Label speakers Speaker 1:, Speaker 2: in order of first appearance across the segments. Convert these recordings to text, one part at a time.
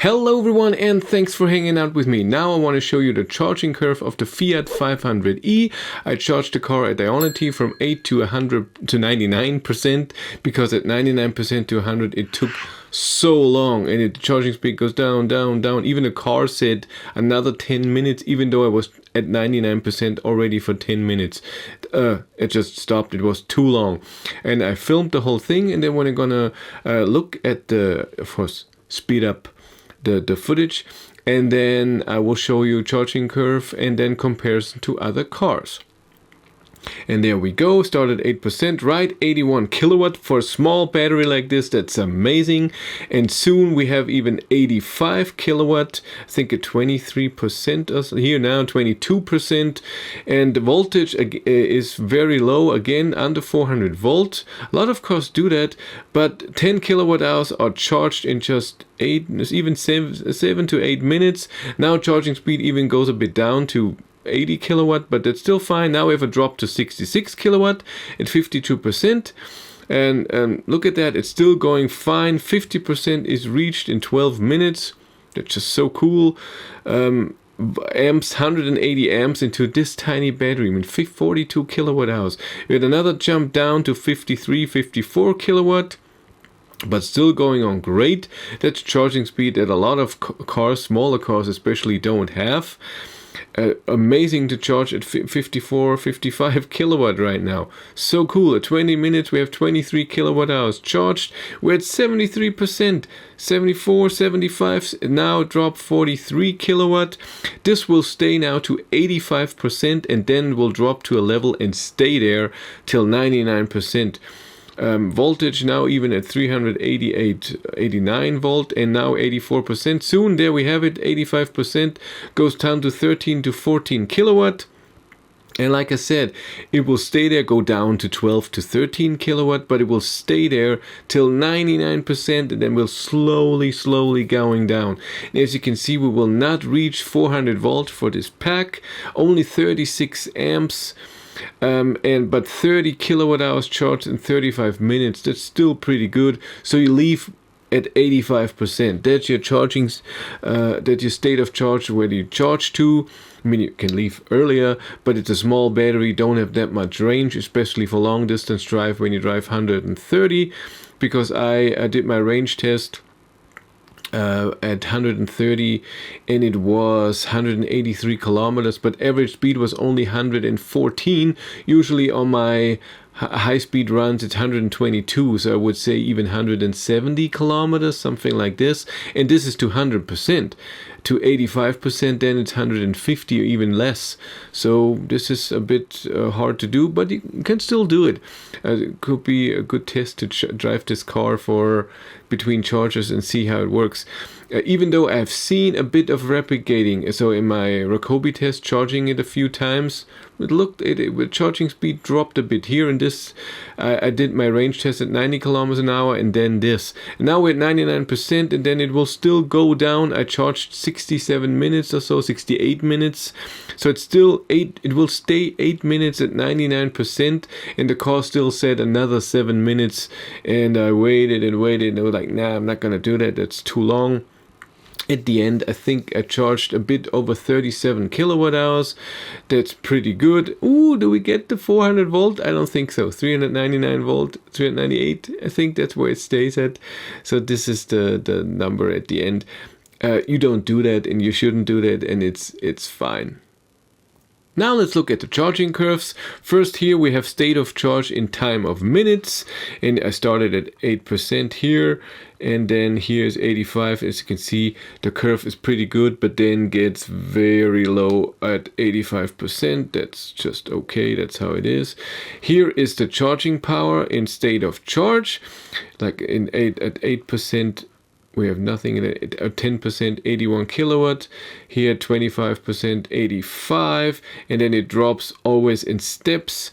Speaker 1: Hello everyone, and thanks for hanging out with me. Now I want to show you the charging curve of the Fiat 500e. I charged the car at Ionity from 8 to 100 to 99%, because at 99% to 100 it took so long, and the charging speed goes down, down, down. Even the car said another 10 minutes, even though I was at 99% already for 10 minutes. It just stopped. It was too long. And I filmed the whole thing, and then when I'm gonna look at the, of course, speed up the footage, and then I will show you charging curve and then comparison to other cars. And there we go, started 8%, right? 81 kilowatt for a small battery like this, that's amazing. And soon we have even 85 kilowatt, I think a 23% or so, here now 22%. And the voltage is very low, again under 400 volts. A lot of cars do that, but 10 kilowatt hours are charged in just 7 to 8 minutes. Now charging speed even goes a bit down to 80 kilowatt, but that's still fine. Now we have a drop to 66 kilowatt at 52%, and look at that, it's still going fine. 50% is reached in 12 minutes. That's just so cool. Amps, 180 amps into this tiny battery. I mean, 42 kilowatt hours. We had another jump down to 54 kilowatt, but still going on great. That's charging speed that a lot of cars, smaller cars especially, don't have. Amazing to charge at 55 kilowatt right now. So cool. At 20 minutes we have 23 kilowatt hours charged. We're at 73%, 74, 75, now drop 43 kilowatt. This will stay now to 85%, and then will drop to a level and stay there till 99%. Voltage now even at 389 volt, and now 84%. Soon, there we have it, 85%, goes down to 13 to 14 kilowatt. And like I said, it will stay there, go down to 12 to 13 kilowatt, but it will stay there till 99%, and then we'll slowly going down. And as you can see, we will not reach 400 volt for this pack, only 36 amps. But 30 kilowatt hours charged in 35 minutes. That's still pretty good. So you leave at 85%. That's your charging, that's your state of charge where you charge to. I mean, you can leave earlier, but it's a small battery, don't have that much range, especially for long distance drive when you drive 130. Because I did my range test at 130, and it was 183 kilometers, but average speed was only 114. Usually on my high speed runs it's 122, so I would say even 170 kilometers, something like this. And this is to 100%. To 85%, then it's 150 or even less. So this is a bit hard to do, but you can still do it. It could be a good test to drive this car for between chargers and see how it works. Even though I've seen a bit of replicating, so in my Rockobi test, charging it a few times, the charging speed dropped a bit here. And this, I did my range test at 90 kilometers an hour, and then this. And now we're at 99%, and then it will still go down. I charged 67 minutes or so, 68 minutes. So it's still it will stay 8 minutes at 99%, and the car still said another 7 minutes. And I waited and waited, and I was like, nah, I'm not gonna do that. That's too long. At the end, I think I charged a bit over 37 kilowatt hours. That's pretty good. Ooh, do we get the 400 volt? I don't think so. 399 volt, 398. I think that's where it stays at. So this is the number at the end. You don't do that, and you shouldn't do that, and it's fine. Now let's look at the charging curves. First, here we have state of charge in time of minutes, and I started at 8% here, and then here's 85. As you can see, the curve is pretty good, but then gets very low at 85%. That's just okay, that's how it is. Here is the charging power in state of charge, like at 8%. We have nothing at 10%, 81 kilowatt. Here 25%, 85, and then it drops always in steps.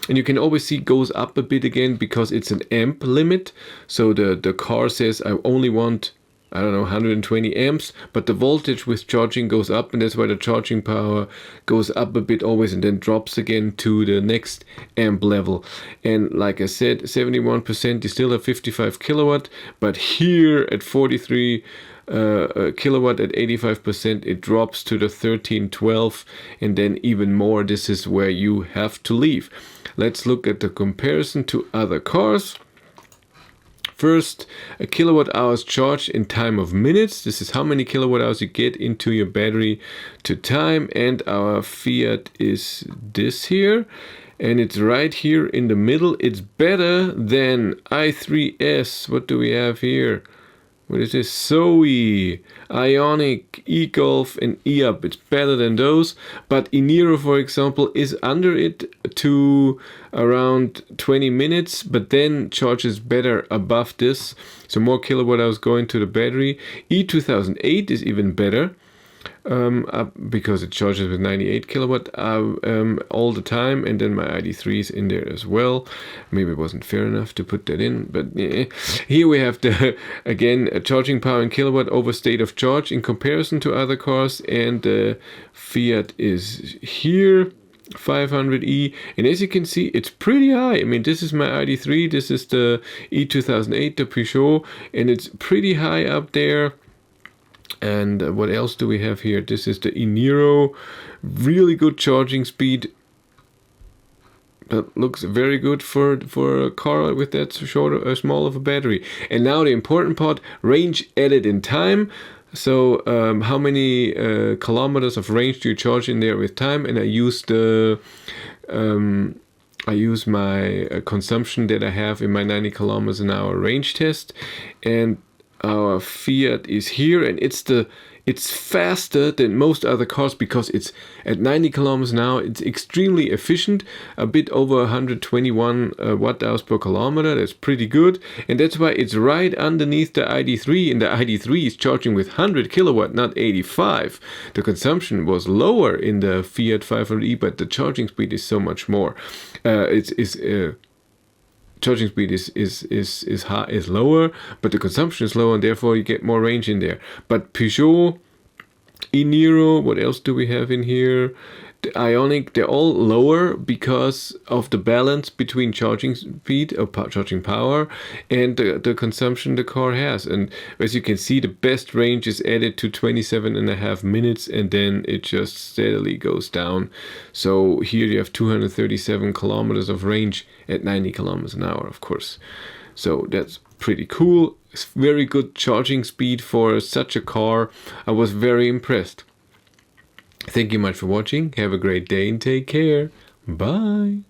Speaker 1: And you can always see it goes up a bit again because it's an amp limit. So the car says I only want I don't know, 120 amps, but the voltage with charging goes up, and that's why the charging power goes up a bit always and then drops again to the next amp level. And like I said, 71% you still have 55 kilowatt, but here at 43 kilowatt at 85% it drops to the 1312, and then even more. This is where you have to leave. Let's look at the comparison to other cars. First, a kilowatt hours charged in time of minutes. This is how many kilowatt hours you get into your battery to time. And our Fiat is this here. And it's right here in the middle. It's better than i3S. What do we have here? What is this? Zoe, Ionic, e-Golf, and e-up. It's better than those. But e-Niro, for example, is under it to around 20 minutes, but then charges better above this. So more kilowatt hours going to the battery. E2008 is even better. Because it charges with 98 kilowatt all the time, and then my ID3 is in there as well. Maybe it wasn't fair enough to put that in, but yeah. Here we have the again charging power in kilowatt over state of charge in comparison to other cars, and the Fiat is here. 500e, and as you can see, it's pretty high. I mean, this is my ID3, this is the E2008, the Peugeot, and it's pretty high up there. And what else do we have here? This is the e-Niro, really good charging speed. That looks very good for a car with that small of a battery. And now the important part: range added in time. So how many kilometers of range do you charge in there with time? And I use my consumption that I have in my 90 kilometers an hour range test, and our Fiat is here, and it's faster than most other cars because it's at 90 kilometers an hour. It's extremely efficient, a bit over 121 watt hours per kilometer. That's pretty good, and that's why it's right underneath the ID3, and the ID3 is charging with 100 kilowatt, not 85. The consumption was lower in the Fiat 500e, but the charging speed is so much more. Charging speed is lower, but the consumption is lower, and therefore you get more range in there. But Peugeot, e-Niro, what else do we have in here? The Ionic, they're all lower because of the balance between charging speed or charging power and the consumption the car has. And as you can see, the best range is added to 27.5 minutes, and then it just steadily goes down. So here you have 237 kilometers of range at 90 kilometers an hour, of course. So that's pretty cool. It's very good charging speed for such a car. I was very impressed. Thank you much for watching. Have a great day and take care. Bye.